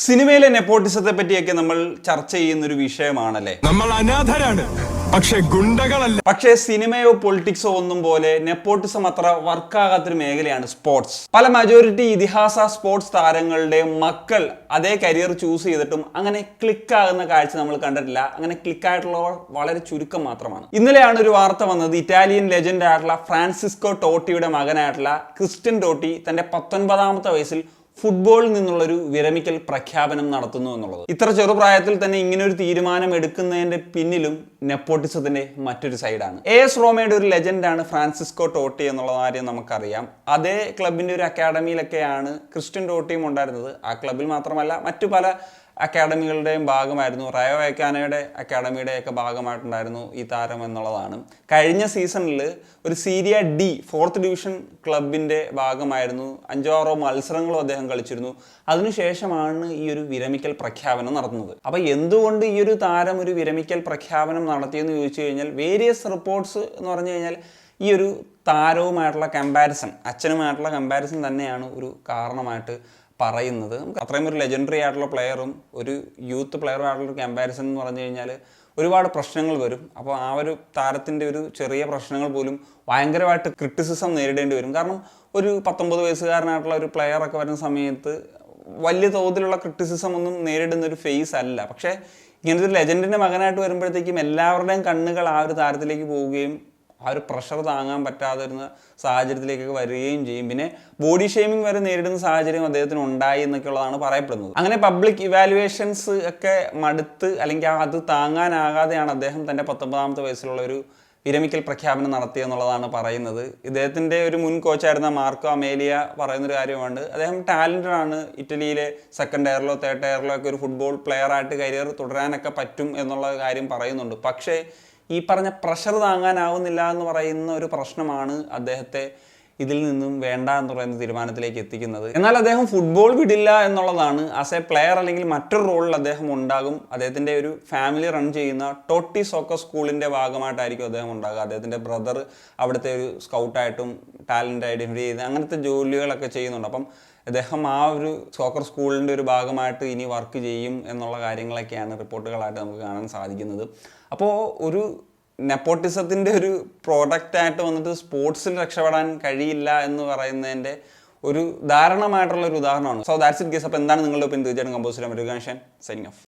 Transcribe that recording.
സിനിമയിലെ നെപ്പോട്ടിസത്തെ പറ്റിയൊക്കെ നമ്മൾ ചർച്ച ചെയ്യുന്ന ഒരു വിഷയമാണല്ലേ. നമ്മൾ അനാഥരാണ്, പക്ഷേ ഗുണ്ടകളല്ല. പക്ഷേ സിനിമയോ പൊളിറ്റിക്സോ ഒന്നും പോലെ നെപ്പോട്ടിസം അത്ര വർക്കാകാത്തൊരു മേഖലയാണ് സ്പോർട്സ്. പല മജോറിറ്റി ഇതിഹാസ സ്പോർട്സ് താരങ്ങളുടെ മക്കൾ അതേ കരിയർ ചൂസ് ചെയ്തിട്ടും അങ്ങനെ ക്ലിക്കാകുന്ന കാഴ്ച നമ്മൾ കണ്ടിട്ടില്ല. അങ്ങനെ ക്ലിക്കായിട്ടുള്ളവർ വളരെ ചുരുക്കം മാത്രമാണ്. ഇന്നലെയാണ് ഒരു വാർത്ത വന്നത്. ഇറ്റാലിയൻ ലെജൻഡ് ആയിട്ടുള്ള ഫ്രാൻസിസ്കോ ടോട്ടിയുടെ മകനായിട്ടുള്ള ക്രിസ്റ്റ്യൻ ടോട്ടി തന്റെ 19ാമത്തെ വയസ്സിൽ ഫുട്ബോളിൽ നിന്നുള്ളൊരു വിരമിക്കൽ പ്രഖ്യാപനം നടത്തുന്നു എന്നുള്ളത്. ഇത്ര ചെറുപ്രായത്തിൽ തന്നെ ഇങ്ങനെ ഒരു തീരുമാനം എടുക്കുന്നതിന്റെ പിന്നിലും നെപ്പോട്ടിസത്തിന്റെ മറ്റൊരു സൈഡാണ്. AS റോമയുടെ ഒരു ലെജൻഡാണ് ഫ്രാൻസിസ്കോ ടോട്ടി എന്നുള്ള കാര്യം നമുക്കറിയാം. അതേ ക്ലബിന്റെ ഒരു അക്കാഡമിയിലൊക്കെയാണ് ക്രിസ്റ്റ്യൻ ടോട്ടിയും ഉണ്ടായിരുന്നത്. ആ ക്ലബിൽ മാത്രമല്ല മറ്റു പല അക്കാഡമികളുടെയും ഭാഗമായിരുന്നു. റയോ വൈക്കാനോയുടെ അക്കാഡമിയുടെയൊക്കെ ഭാഗമായിട്ടുണ്ടായിരുന്നു ഈ താരം എന്നുള്ളതാണ്. കഴിഞ്ഞ സീസണിൽ ഒരു സീരിയ ഡി 4th ഡിവിഷൻ ക്ലബിൻ്റെ ഭാഗമായിരുന്നു. 5-6 മത്സരങ്ങളും അദ്ദേഹം കളിച്ചിരുന്നു. അതിനുശേഷമാണ് ഈ ഒരു വിരമിക്കൽ പ്രഖ്യാപനം നടത്തുന്നത്. അപ്പോൾ എന്തുകൊണ്ട് ഈ ഒരു താരം ഒരു വിരമിക്കൽ പ്രഖ്യാപനം നടത്തിയെന്ന് ചോദിച്ചു കഴിഞ്ഞാൽ വേരിയസ് റിപ്പോർട്ട്സ് എന്ന് പറഞ്ഞു കഴിഞ്ഞാൽ ഈ ഒരു താരവുമായിട്ടുള്ള കമ്പാരിസൺ, അച്ഛനുമായിട്ടുള്ള കമ്പാരിസൺ തന്നെയാണ് ഒരു കാരണമായിട്ട് പറയുന്നത്. നമുക്ക് അത്രയും ഒരു ലെജൻഡറി ആയിട്ടുള്ള പ്ലെയറും ഒരു യൂത്ത് പ്ലെയറും ആയിട്ടുള്ള ഒരു കമ്പാരിസൺ എന്ന് പറഞ്ഞു കഴിഞ്ഞാൽ ഒരുപാട് പ്രശ്നങ്ങൾ വരും. അപ്പോൾ ആ ഒരു താരത്തിൻ്റെ ഒരു ചെറിയ പ്രശ്നങ്ങൾ പോലും ഭയങ്കരമായിട്ട് ക്രിറ്റിസിസം നേരിടേണ്ടി വരും. കാരണം ഒരു 19 വയസ്സുകാരനായിട്ടുള്ള ഒരു പ്ലെയറൊക്കെ വരുന്ന സമയത്ത് വലിയ തോതിലുള്ള ക്രിറ്റിസിസം ഒന്നും നേരിടുന്ന ഒരു ഫേസ് അല്ല. പക്ഷേ ഇങ്ങനത്തെ ഒരു ലെജൻഡിൻ്റെ മകനായിട്ട് വരുമ്പോഴത്തേക്കും എല്ലാവരുടെയും കണ്ണുകൾ ആ ഒരു താരത്തിലേക്ക് പോവുകയും ആ ഒരു പ്രഷർ താങ്ങാൻ പറ്റാതെ വരുന്ന സാഹചര്യത്തിലേക്കൊക്കെ വരികയും ചെയ്യും. പിന്നെ ബോഡി ഷെയ്മിങ് വരെ നേരിടുന്ന സാഹചര്യം അദ്ദേഹത്തിന് ഉണ്ടായി എന്നൊക്കെയുള്ളതാണ് പറയപ്പെടുന്നത്. അങ്ങനെ പബ്ലിക് ഇവാലുവേഷൻസ് ഒക്കെ മടുത്ത് അല്ലെങ്കിൽ അത് താങ്ങാനാകാതെയാണ് അദ്ദേഹം തൻ്റെ 19ാമത്തെ വയസ്സിലുള്ള ഒരു വിരമിക്കൽ പ്രഖ്യാപനം നടത്തിയെന്നുള്ളതാണ് പറയുന്നത്. ഇദ്ദേഹത്തിൻ്റെ ഒരു മുൻ കോച്ചായിരുന്ന മാർക്കോ അമേലിയ പറയുന്നൊരു കാര്യമുണ്ട്. അദ്ദേഹം ടാലൻറ്റഡ് ആണ്. ഇറ്റലിയിലെ 2nd ടയറിലോ 3rd ടയറിലോ ഒക്കെ ഒരു ഫുട്ബോൾ പ്ലെയറായിട്ട് കരിയർ തുടരാനൊക്കെ പറ്റും എന്നുള്ള കാര്യം പറയുന്നുണ്ട്. പക്ഷേ ഈ പറഞ്ഞ പ്രഷർ താങ്ങാനാവുന്നില്ല എന്ന് പറയുന്ന ഒരു പ്രശ്നമാണ് അദ്ദേഹത്തെ ഇതിൽ നിന്നും വേണ്ട എന്ന് പറയുന്ന തീരുമാനത്തിലേക്ക് എത്തിക്കുന്നത്. എന്നാൽ അദ്ദേഹം ഫുട്ബോൾ വിടില്ല എന്നുള്ളതാണ്. ആസ് എ പ്ലെയർ അല്ലെങ്കിൽ മറ്റൊരു റോളിൽ അദ്ദേഹം ഉണ്ടാകും. അദ്ദേഹത്തിൻ്റെ ഒരു ഫാമിലി റൺ ചെയ്യുന്ന ടോട്ടി സോക്കർ സ്കൂളിൻ്റെ ഭാഗമായിട്ടായിരിക്കും അദ്ദേഹം ഉണ്ടാകുക. അദ്ദേഹത്തിൻ്റെ ബ്രദർ അവിടുത്തെ ഒരു സ്കൗട്ടായിട്ടും ടാലൻ്റ് ഐഡൻറ്റിഫൈ ചെയ്ത് അങ്ങനത്തെ ജോലികളൊക്കെ ചെയ്യുന്നുണ്ട്. അപ്പം അദ്ദേഹം ആ ഒരു സോക്കർ സ്കൂളിൻ്റെ ഒരു ഭാഗമായിട്ട് ഇനി വർക്ക് ചെയ്യും എന്നുള്ള കാര്യങ്ങളൊക്കെയാണ് റിപ്പോർട്ടുകളായിട്ട് നമുക്ക് കാണാൻ സാധിക്കുന്നത്. അപ്പോൾ ഒരു നെപ്പോട്ടിസത്തിൻ്റെ ഒരു പ്രോഡക്റ്റായിട്ട് വന്നിട്ട് സ്പോർട്സിൽ രക്ഷപ്പെടാൻ കഴിയില്ല എന്ന് പറയുന്നതിൻ്റെ ഒരു ദാരുണമായിട്ടുള്ള ഒരു ഉദാഹരണമാണ്. So that's it guys. അപ്പോൾ എന്താണ് നിങ്ങളുടെ ഒപ്പീനിയൻ? തീർച്ചയായിട്ടും കമ്പോസ് ചെയ്യാൻ പറ്റുക. Signing off.